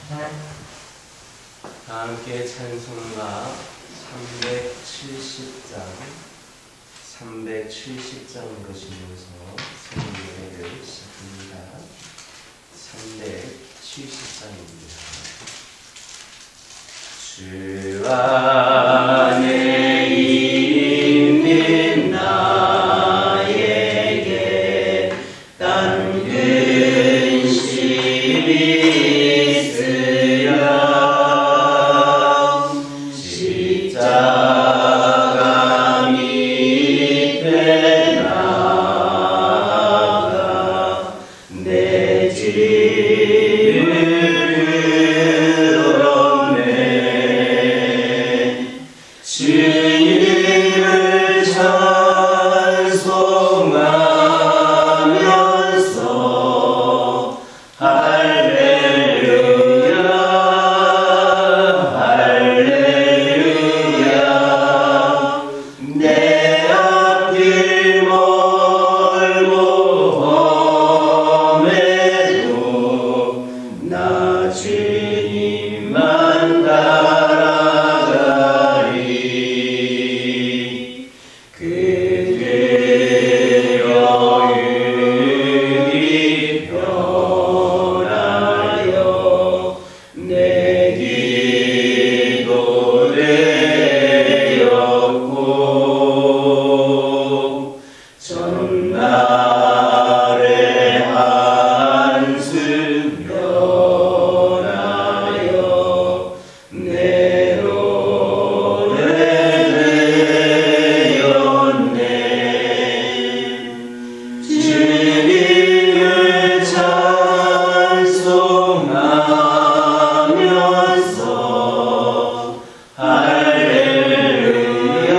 다 함께 찬송가 370장 읽으시면서 새로운 노래를 시작합니다. 370장입니다. 주 안에 있는 나에게 땅 근심이 있으랴 십자가 밑에 나가 내 짐을 풀었네. 주님을 찬송하면서 할렐루야 할렐루야 내 앞길 멀고 험해도 나 주님만 따라가리. 그대여 육이 변하여 내 기도 되었고 전날의 한숨 변하여 내 노래 되었네. 주님을 찬송하면서 할렐루야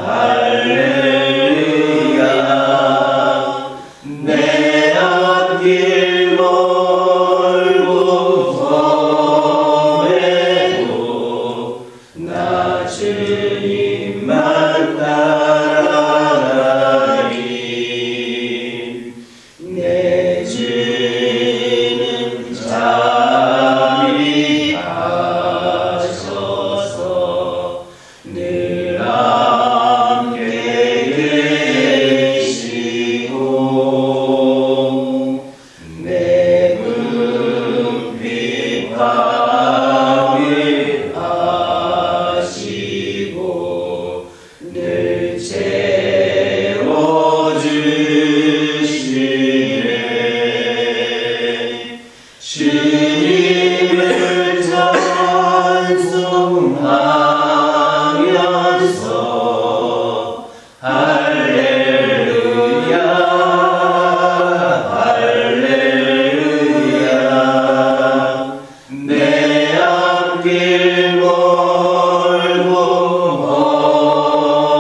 할렐루야 내 앞길 멀고 험해도 나 주님만 따라가리. 내 주는 잠이 가셔서 늘 함께 계시고 내 눈빛 방위하시고 늘 채워주시네. 주님을 찬송하면서 할렐루야 할렐루야 내 앞길 멀고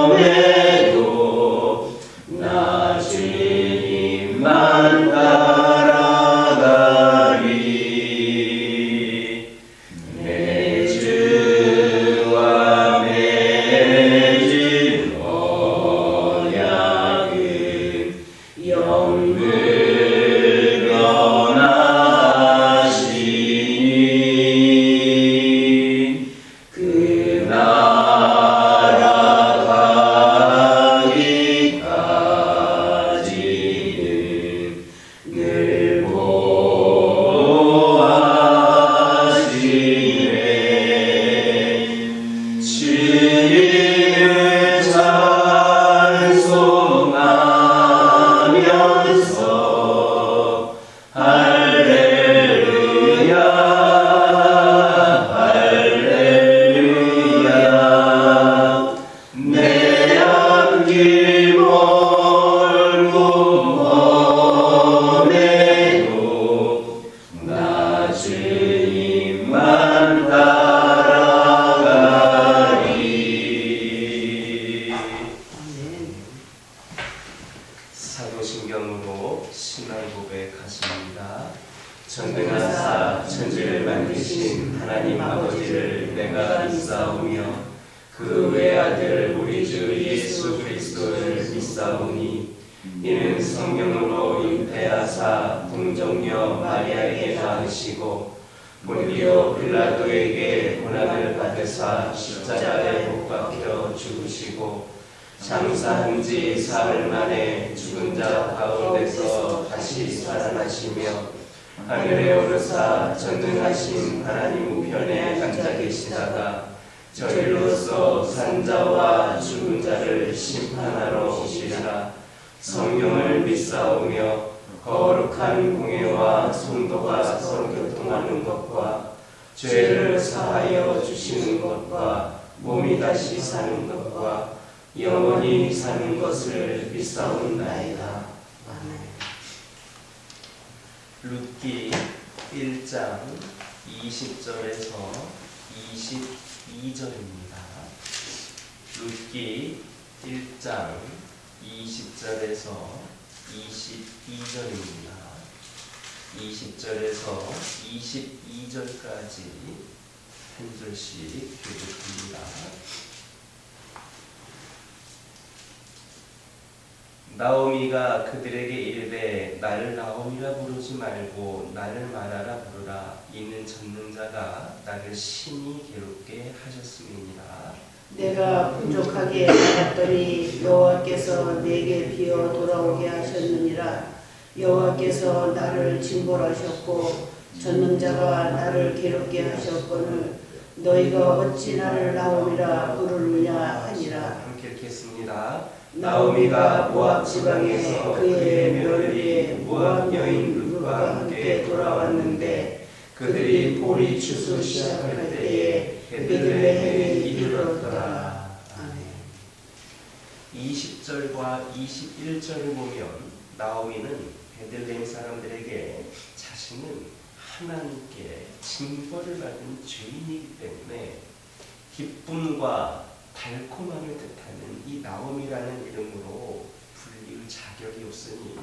험해도 나 주님만 따라가리. 내 주와 맺은 언약은 영을 원하시니 그 나라 가기까지는 늘 보호하시네. 주님을 찬송하면서 할렐루야 할렐루야 내 앞길 멀고 험해도 나 주님만 따라가리. 사도신경으로 신앙 고백하십니다. 전능하사 천지를 만드신 하나님 아버지를 내가 믿사오며 그 외아들 우리 주 예수 그리스도를 믿사오니 이는 성령으로 잉태하사 동정녀 마리아에게 낳으시고 본디오 빌라도에게 고난을 받으사 십자가에 못 박혀 죽으시고 장사한 지 사흘 만에 죽은 자 가운데서 다시 살아나시며 하늘에 오르사 전능하신 하나님 우편에 앉아 계시다가 저희로서 산자와 죽은 자를 심판하러 오시리라. 성령을 믿사오며 거룩한 공예와 성도가 서로 교통하는 것과 죄를 사하여 주시는 것과 몸이 다시 사는 것과 영원히 사는 것을 믿사옵나이다. 아멘. 룻기 1장 20절에서 22절입니다. 룻기 1장 20절에서 22절입니다. 20절에서 22절까지 한 절씩 교독합니다. 나오미가 그들에게 이르되 나를 나오미라 부르지 말고 나를 마라라 부르라. 이는 전능자가 나를 심히 괴롭게 하셨음이니라. 내가 풍족하게 살았더니 여호와께서 내게 비어 돌아오게 하셨느니라. 여호와께서 나를 징벌하셨고 전능자가 나를 괴롭게 하셨거늘 너희가 어찌 나를 나오미라 부르느냐 하니라. 함께 읽겠습니다. 나오미가 모압 지방에서 그의 며느리의 모압 여인 룻과 함께 돌아왔는데 그들이 보리 추수 시작할 때에 베들레헴에 이르렀더라. 아멘. 20절과 21절을 보면 나오미는 베들레헴 사람들에게 자신은 하나님께 징벌을 받은 죄인이기 때문에 기쁨과 달콤함을 뜻하는 이 나오미라는 이름으로 불릴 자격이 없으니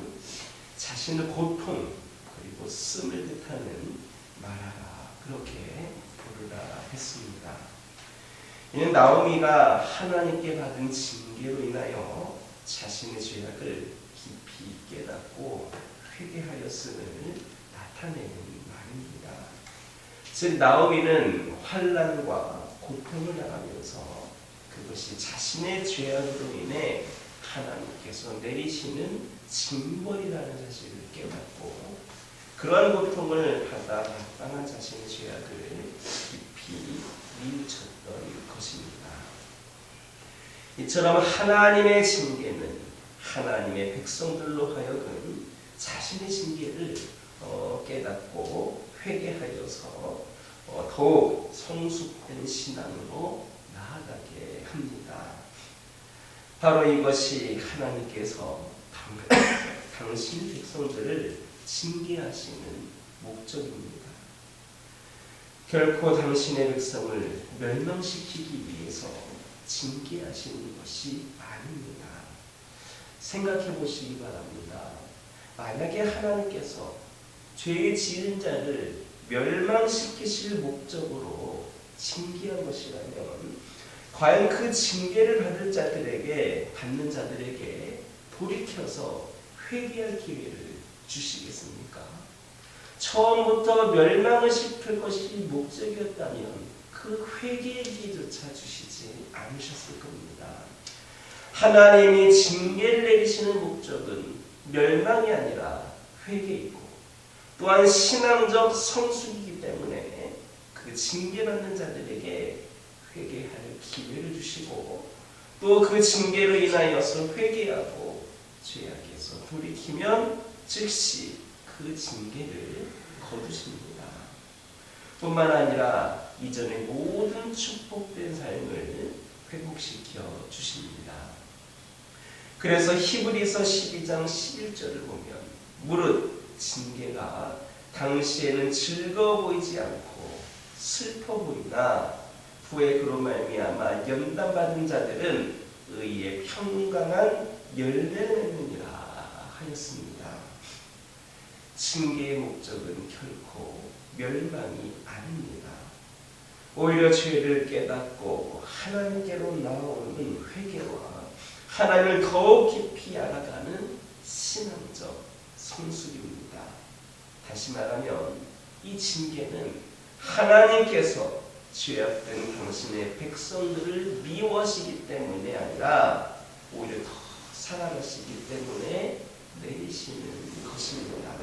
자신의 고통 그리고 씀을 뜻하는 말하라 그렇게 부르라 했습니다. 이는 나오미가 하나님께 받은 징계로 인하여 자신의 죄악을 깊이 깨닫고 회개하였음을 나타내는 말입니다. 즉 나오미는 환난과 고통을 당하면서 그것이 자신의 죄악으로 인해 하나님께서 내리시는 징벌이라는 사실을 깨닫고 그러한 고통을 받아 마땅한 자신의 죄악을 깊이 뉘우쳤던 것입니다. 이처럼 하나님의 징계는 하나님의 백성들로 하여금 자신의 징계를 깨닫고 회개하여서 더욱 성숙된 신앙으로 나아가게 합니다. 바로 이것이 하나님께서 당신 백성들을 징계하시는 목적입니다. 결코 당신의 백성을 멸망시키기 위해서 징계하시는 것이 아닙니다. 생각해 보시기 바랍니다. 만약에 하나님께서 죄 지은 자를 멸망시키실 목적으로 징계한 것이라면 과연 그 징계를 받는 자들에게 돌이켜서 회개할 기회를 주시겠습니까? 처음부터 멸망을 시킬 것이 목적이었다면 그 회개의 기회조차 주시지 않으셨을 겁니다. 하나님이 징계를 내리시는 목적은 멸망이 아니라 회개이고 또한 신앙적 성숙이기 때문에 그 징계받는 자들에게 회개할 기회를 주시고 또 그 징계로 인하여서 회개하고 죄악에서 돌이키면 즉시 그 징계를 거두십니다. 뿐만 아니라 이전의 모든 축복된 삶을 회복시켜 주십니다. 그래서 히브리서 12장 11절을 보면 무릇 징계가 당시에는 즐거워 보이지 않고 슬퍼 보이나 후에 그로 말미암아 연단받은 자들은 의의 평강한 열매를 맺느니라 하였습니다. 징계의 목적은 결코 멸망이 아닙니다. 오히려 죄를 깨닫고 하나님께로 나아오는 회개와 하나님을 더욱 깊이 알아가는 신앙적 성숙입니다. 다시 말하면 이 징계는 하나님께서 죄악된 당신의 백성들을 미워하시기 때문이 아니라 오히려 더 사랑하시기 때문에 내리시는 것입니다.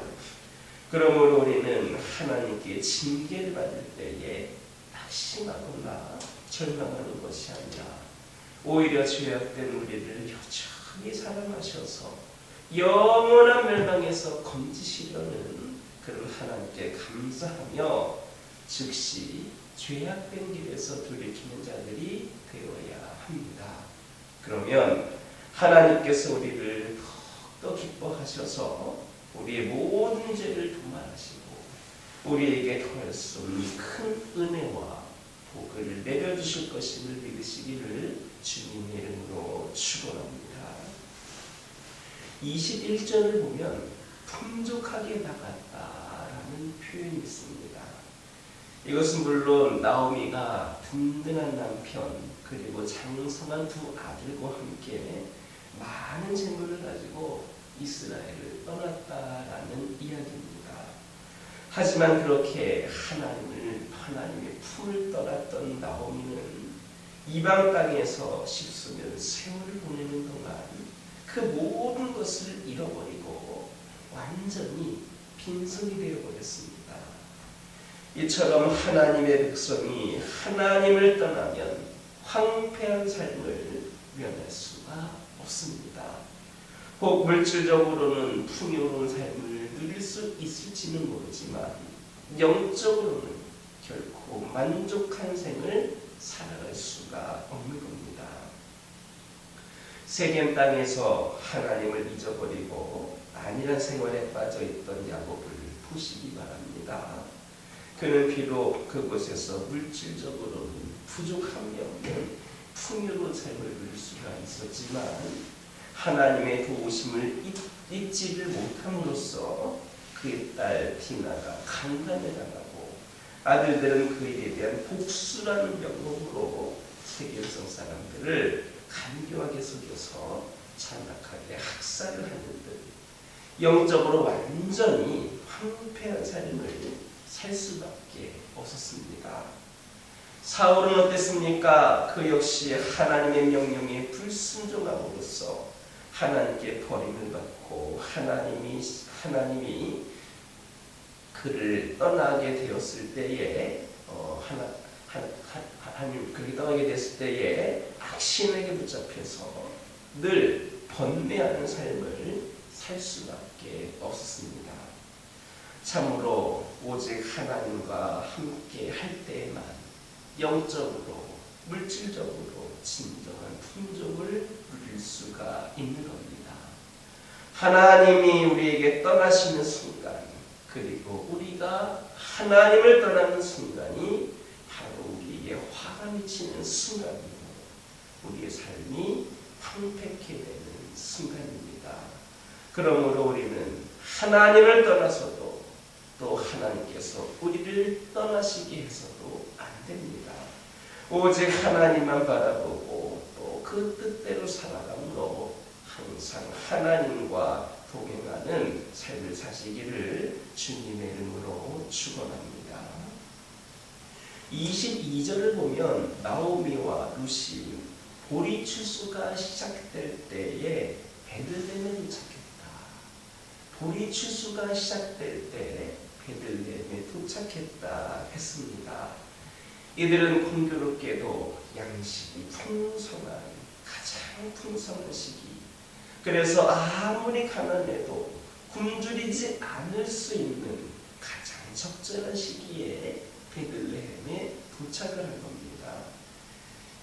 그러므로 우리는 하나님께 징계를 받을 때에 낙심하거나 절망하는 것이 아니라 오히려 죄악된 우리를 여전히 사랑하셔서 영원한 멸망에서 건지시려는 그런 하나님께 감사하며 즉시 죄악된 길에서 돌이키는 자들이 되어야 합니다. 그러면 하나님께서 우리를 더욱더 기뻐하셔서 우리의 모든 죄를 도말하시고 우리에게 더할 수 없는 큰 은혜와 복을 내려주실 것임을 믿으시기를 주님의 이름으로 축원합니다. 21절을 보면 풍족하게 나갔다라는 표현이 있습니다. 이것은 물론 나오미가 든든한 남편 그리고 장성한 두 아들과 함께 많은 재물을 가지고 이스라엘을 떠났다라는 이야기입니다. 하지만 그렇게 하나님의 품을 떠났던 나오미는 이방 땅에서 십수년 세월을 보내는 동안 그 모든 것을 잃어버리고 완전히 빈손이 되어버렸습니다. 이처럼 하나님의 백성이 하나님을 떠나면 황폐한 삶을 면할 수가 없습니다. 혹 물질적으로는 풍요로운 삶을 누릴 수 있을지는 모르지만 영적으로는 결코 만족한 생을 살아갈 수가 없는 겁니다. 세겜 땅에서 하나님을 잊어버리고 안일한 생활에 빠져있던 야곱을 보시기 바랍니다. 그는 비록 그곳에서 물질적으로는 부족함이 없는 풍요로운 삶을 누릴 수가 있었지만 하나님의 도우심을 잊지를 못함으로써 그의 딸 디나가 강간을 당하고 아들들은 그에 대한 복수라는 명목으로 세겜성 사람들을 간교하게 속여서 잔악하게 학살을 하는 듯 영적으로 완전히 황폐한 삶을 살 수밖에 없었습니다. 사울은 어땠습니까? 그 역시 하나님의 명령에 불순종함으로써 하나님께 버림을 받고 하나님이 그를 떠나게 되었을 때에 그렇게 떠나게 됐을 때에 악신에게 붙잡혀서 늘 번뇌하는 삶을 살 수밖에 없었습니다. 참으로 오직 하나님과 함께 할 때에만 영적으로 물질적으로 진정한 풍족을 누릴 수가 있는 겁니다. 하나님이 우리에게 떠나시는 순간 그리고 우리가 하나님을 떠나는 순간이 바로 우리에게 화가 미치는 순간이고 우리의 삶이 황폐케 되는 순간입니다. 그러므로 우리는 하나님을 떠나서도 또 하나님께서 우리를 떠나시게 해서도 안 됩니다. 오직 하나님만 바라보고 또 그 뜻대로 살아감으로 항상 하나님과 동행하는 삶을 사시기를 주님의 이름으로 축원합니다. 22절을 보면 나오미와 룻이 보리 추수가 시작될 때에 베들레헴에 도착했다. 보리 추수가 시작될 때 베들레헴에 도착했다 했습니다. 이들은 공교롭게도 양식이 풍성한 가장 풍성한 시기, 그래서 아무리 가난해도 굶주리지 않을 수 있는 가장 적절한 시기에 베들레헴에 도착을 한 겁니다.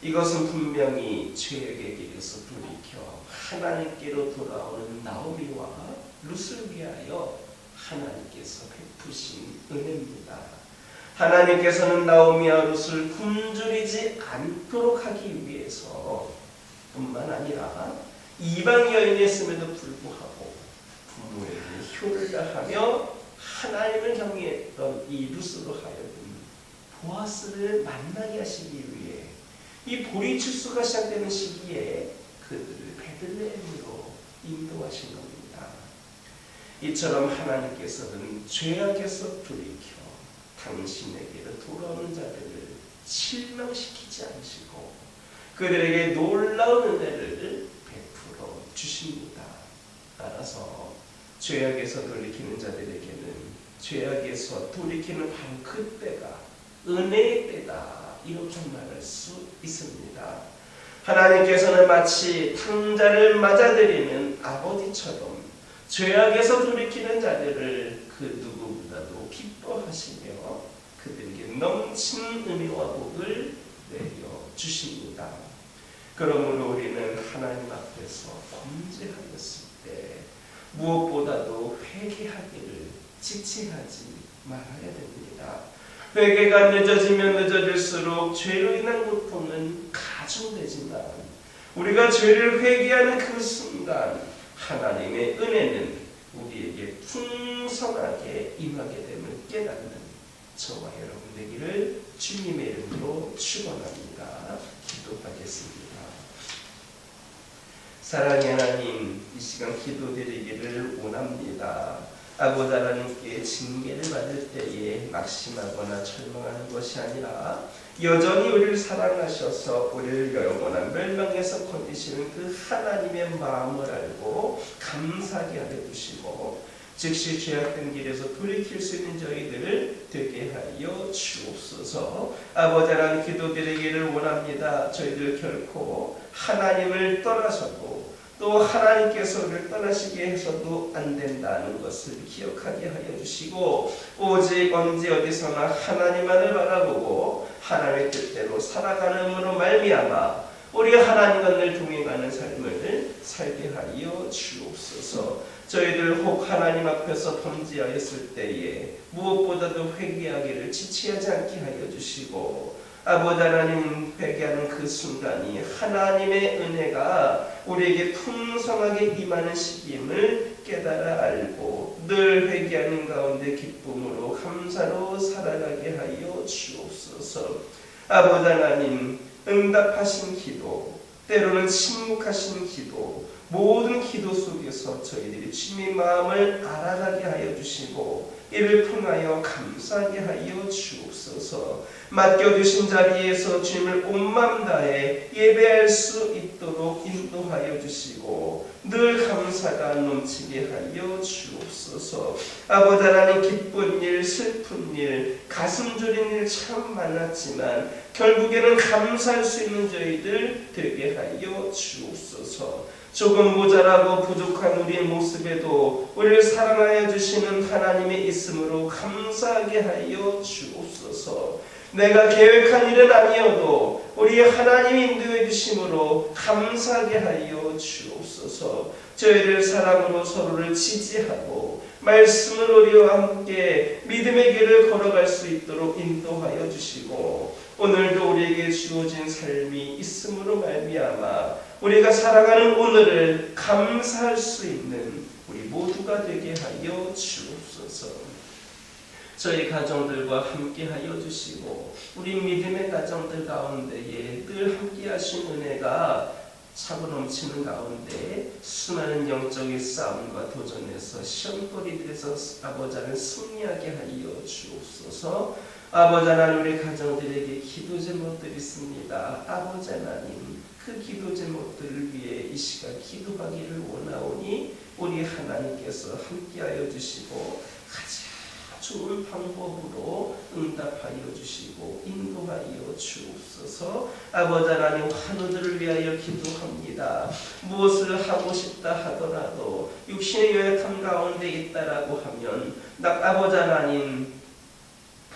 이것은 분명히 죄악의 길에서 돌이켜 하나님께로 돌아오는 나오미와 룻을 위하여 하나님께서 베푸신 은혜입니다. 하나님께서는 나오미와 룻을 굶주리지 않도록 하기 위해서 뿐만 아니라 이방 여인이었음에도 불구하고 부모에게 효를 다하며 하나님을 경외했던 이 룻으로 하여금 보아스를 만나게 하시기 위해 이 보리 추수가 시작되는 시기에 그들을 베들레헴으로 인도하신 겁니다. 이처럼 하나님께서는 죄악에서 돌이켜 당신에게로 돌아오는 자들을 실망시키지 않으시고 그들에게 놀라운 은혜를 베풀어 주십니다. 따라서 죄악에서 돌이키는 자들에게는 죄악에서 돌이키는 바로 그때가 은혜의 때다, 이렇게 말할 수 있습니다. 하나님께서는 마치 탕자를 맞아들이는 아버지처럼 죄악에서 돌이키는 자들을 그 누구보다도 기뻐하시며 그들에게 넘치는 은혜와 복을 내려 주십니다. 그러므로 우리는 하나님 앞에서 범죄하였을 때 무엇보다도 회개하기를 지체하지 말아야 됩니다. 회개가 늦어지면 늦어질수록 죄로 인한 고통은 가중되지만 우리가 죄를 회개하는 그 순간 하나님의 은혜는 우리에게 풍성하게 임하게 됨을 깨닫는 저와 여러분 되기를 주님의 이름으로 축원합니다. 기도하겠습니다. 사랑의 하나님, 이 시간 기도드리기를 원합니다. 아버지 하나님께 징계를 받을 때에 낙심하거나 절망하는 것이 아니라 여전히 우리를 사랑하셔서 우리를 영원한 멸망에서 건지시는 그 하나님의 마음을 알고 감사하게 하여 주시고 즉시 죄악된 길에서 돌이킬 수 있는 저희들을 되게 하여 주옵소서. 아버지 하나님, 기도드리기를 원합니다. 저희들 결코 하나님을 떠나서도 또 하나님께서 우리를 떠나시게 해서도 안 된다는 것을 기억하게 하여 주시고 오직 언제 어디서나 하나님만을 바라보고 하나님의 뜻대로 살아가는으로 말미암아 우리 하나님과 늘 동행하는 삶을 살게 하여 주옵소서. 저희들 혹 하나님 앞에서 범죄하였을 때에 무엇보다도 회개하기를 지체하지 않게 하여 주시고 아버지 하나님, 회개하는 그 순간이 하나님의 은혜가 우리에게 풍성하게 임하는 시기임을 깨달아 알고 늘 회개하는 가운데 기쁨으로 감사로 살아가게 하여 주옵소서. 아버지 하나님, 응답하신 기도, 때로는 침묵하신 기도, 모든 기도 속에서 저희들이 주님의 마음을 알아가게 하여 주시고 이를 통하여 감사하게 하여 주옵소서. 맡겨주신 자리에서 주님을 온 마음 다해 예배할 수 있도록 인도하여 주시고 늘 감사가 넘치게 하여 주옵소서. 아버지 하나님, 기쁜 일, 슬픈 일, 가슴 졸인 일 참 많았지만 결국에는 감사할 수 있는 저희들 되게 하여 주옵소서. 조금 모자라고 부족한 우리의 모습에도 우리를 사랑하여 주시는 하나님의 있음으로 감사하게 하여 주옵소서. 내가 계획한 일은 아니어도 우리 하나님이 인도해 주심으로 감사하게 하여 주옵소서. 저희를 사랑으로 서로를 지지하고 말씀으로 우리와 함께 믿음의 길을 걸어갈 수 있도록 인도하여 주시고 오늘도 우리에게 주어진 삶이 있음으로 말미암아 우리가 살아가는 오늘을 감사할 수 있는 우리 모두가 되게 하여 주옵소서. 저희 가정들과 함께 하여 주시고 우리 믿음의 가정들 가운데에 늘 함께 하신 은혜가 차고 넘치는 가운데 수많은 영적인 싸움과 도전에서 시험거리들에서 아버지 하나님 승리하게 하여 주옵소서. 아버지 하나님, 우리 가정들에게 기도 제목들이 있습니다. 아버지 하나님, 그 기도 제목들을 위해 이 시간 기도하기를 원하오니 우리 하나님께서 함께하여 주시고 가장 좋은 방법으로 응답하여 주시고 인도하여 주옵소서. 아버지 하나님, 환우들을 위하여 기도합니다. 무엇을 하고 싶다 하더라도 육신의 연약함 가운데 있다라고 하면 아버지 하나님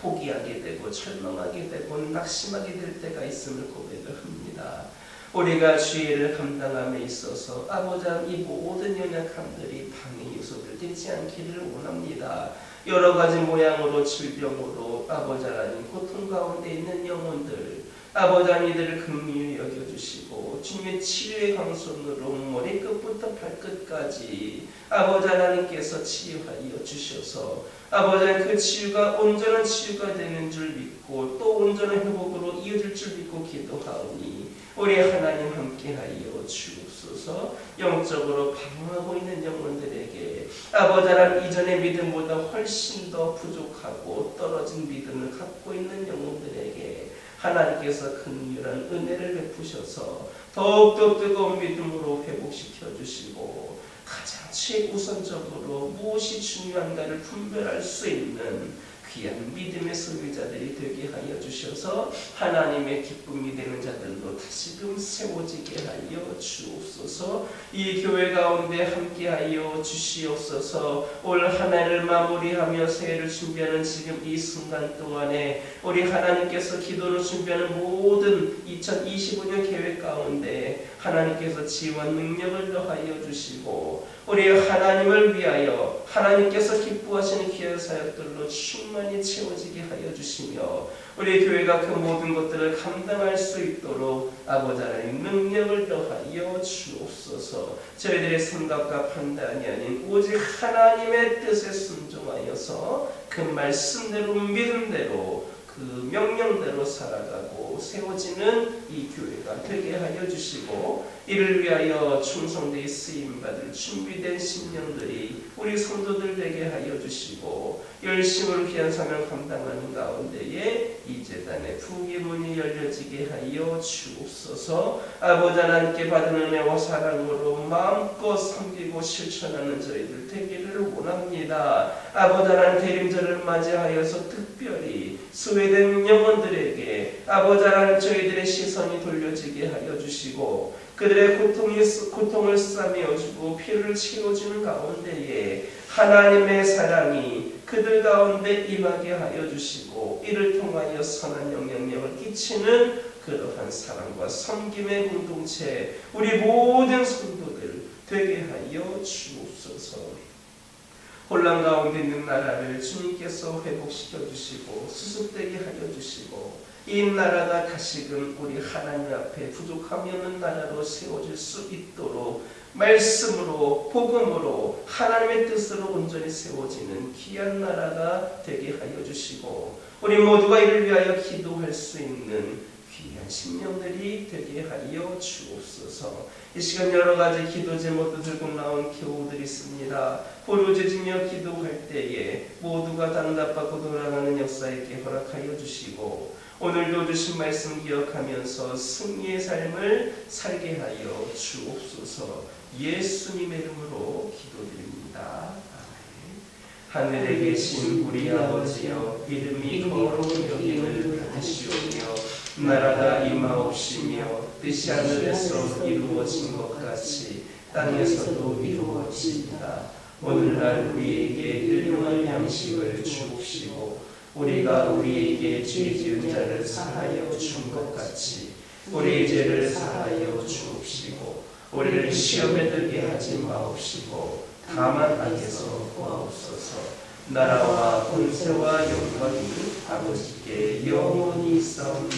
포기하게 되고 절망하게 되고 낙심하게 될 때가 있음을 고백을 합니다. 우리가 주의를 감당함에 있어서 아버지 하나님, 이 모든 연약함들이 방해 요소들 되지 않기를 원합니다. 여러 가지 모양으로 질병으로 아버지 하나님 고통 가운데 있는 영혼들 아버지 하나님, 이들을 긍휼히 여겨주시고 주시고 주님의 치유의 강손으로 머리끝부터 발끝까지 아버지 하나님께서 치유하여 주셔서 아버지 하나님 그 치유가 온전한 치유가 되는 줄 믿고 또 온전한 회복으로 이어질 줄 믿고 기도하오니 우리 하나님 함께하여 주옵소서. 영적으로 방황하고 있는 영혼들에게 아버지 하나님 이전의 믿음보다 훨씬 더 부족하고 떨어진 믿음을 갖고 있는 영혼들에게 하나님께서 긍휼한 은혜를 베푸셔서 더욱더 뜨거운 믿음으로 회복시켜 주시고 가장 최우선적으로 무엇이 중요한가를 분별할 수 있는 귀한 믿음의 소유자들이 되게 하여 주셔서 하나님의 기쁨이 되는 자들로 다시금 세워지게 하여 주옵소서. 이 교회 가운데 함께하여 주시옵소서. 올 한 해를 마무리하며 새해를 준비하는 지금 이 순간 동안에 우리 하나님께서 기도로 준비하는 모든 2025년 계획 가운데 하나님께서 지원 능력을 더하여 주시고 우리 하나님을 위하여 하나님께서 기뻐하시는 귀한 사역들로 충만히 채워지게 하여 주시며 우리 교회가 그 모든 것들을 감당할 수 있도록 아버지 하나님 능력을 더하여 주옵소서. 저희들의 생각과 판단이 아닌 오직 하나님의 뜻에 순종하여서 그 말씀대로 믿음대로 그 명령대로 살아가고 세워지는 이 교회가 되게 하여 주시고 이를 위하여 충성되이 쓰임받을 준비된 심령들이 우리 성도들 되게 하여 주시고 열심으로 귀한 사명 감당하는 가운데에 이 제단의 부귀 문이 열려지게 하여 주옵소서. 아버지 하나님께 받은 은혜와 사랑으로 마음껏 섬기고 실천하는 저희들 되기를 원합니다. 아버지 하나님 대림절을 맞이하여서 특별히 소외된 영혼들에게 아버지 하나님 저희들의 시선이 돌려지게 하여 주시고 그들의 고통을 싸매어주고 피를 채워주는 가운데에 하나님의 사랑이 그들 가운데 임하게 하여 주시고 이를 통하여 선한 영향력을 끼치는 그러한 사랑과 섬김의 공동체 우리 모든 성도들 되게 하여 주옵소서. 혼란 가운데 있는 나라를 주님께서 회복시켜 주시고 수습되게 하여 주시고 이 나라가 다시금 우리 하나님 앞에 부족함이 없는 나라로 세워질 수 있도록 말씀으로 복음으로 하나님의 뜻으로 온전히 세워지는 귀한 나라가 되게 하여 주시고 우리 모두가 이를 위하여 기도할 수 있는 귀한 심령들이 되게 하여 주옵소서. 이 시간 여러 가지 기도 제목도 들고 나온 교우들이 있습니다. 부르짖으며 기도할 때에 모두가 단답받고 돌아가는 역사 있게 허락하여 주시고 오늘도 주신 말씀 기억하면서 승리의 삶을 살게 하여 주옵소서. 예수님의 이름으로 기도드립니다. 하늘에 계신 우리 아버지여 이름이 거룩히 여김을 받으시오며 나라가 임하옵시며 뜻이 하늘에서 이루어진 것 같이 땅에서도 이루어지이다. 오늘날 우리에게 일용할 양식을 주옵시고 우리가 우리에게 죄 지은 자를 사하여 준 것 같이 우리의 죄를 사하여 주옵시고 우리를 시험에 들게 하지 마옵시고 다만 악에서 구하옵소서. 나라와 권세와 영광이 아버지께 영원히 있사옵나이다.